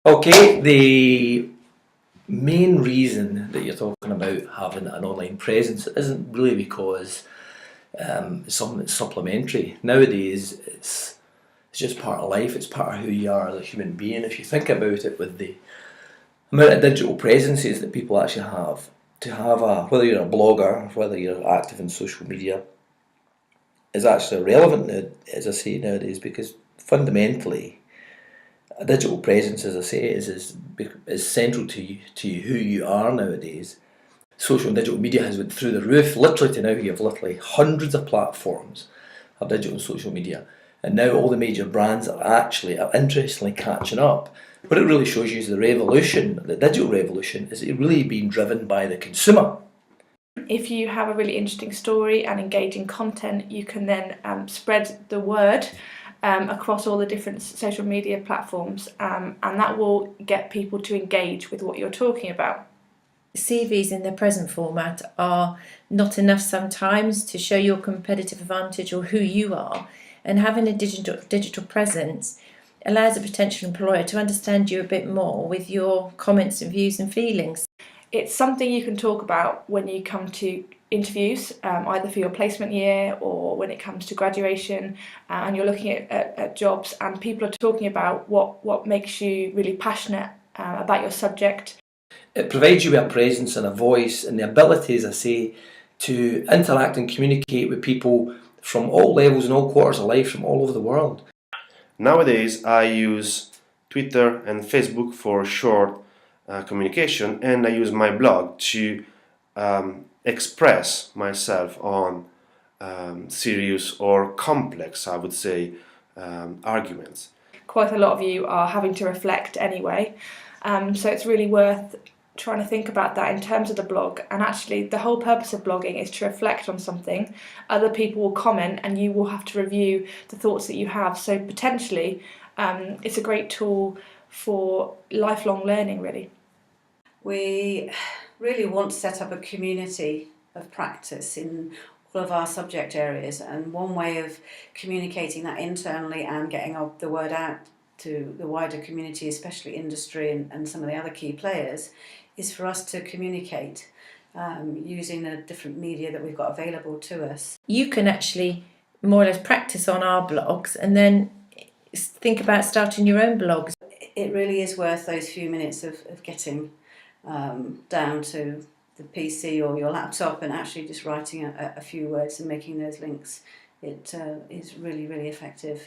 Okay, the main reason that you're talking about having an online presence isn't really because it's something that's supplementary. Nowadays, it's just part of life. It's part of who you are as a human being. If you think about it, with the amount of digital presences that people actually have, to have whether you're a blogger, whether you're active in social media, is actually relevant now, as I say nowadays, because fundamentally, a digital presence, as I say, is central to who you are nowadays. Social and digital media has went through the roof, literally to now you have literally hundreds of platforms of digital and social media, and now all the major brands are interestingly catching up. What it really shows you is the revolution, the digital revolution, is really being driven by the consumer. If you have a really interesting story and engaging content, you can then spread the word across all the different social media platforms, and that will get people to engage with what you're talking about. CVs in their present format are not enough sometimes to show your competitive advantage or who you are, and having a digital presence allows a potential employer to understand you a bit more with your comments and views and feelings. It's something you can talk about when you come to interviews, either for your placement year or when it comes to graduation, and you're looking at jobs, and people are talking about what makes you really passionate about your subject. It provides you with a presence and a voice and the ability, as I say, to interact and communicate with people from all levels and all quarters of life from all over the world. Nowadays, I use Twitter and Facebook for short communication, and I use my blog to express myself on serious or complex, I would say, arguments. Quite a lot of you are having to reflect anyway, so it's really worth trying to think about that in terms of the blog. And actually, the whole purpose of blogging is to reflect on something. Other people will comment and you will have to review the thoughts that you have. So potentially, it's a great tool for lifelong learning, really. We really want to set up a community of practice in all of our subject areas, and one way of communicating that internally and getting the word out to the wider community, especially industry and some of the other key players, is for us to communicate using the different media that we've got available to us. You can actually more or less practice on our blogs and then think about starting your own blogs. It really is worth those few minutes of getting down to the PC or your laptop and actually just writing a few words and making those links. It is really, really effective.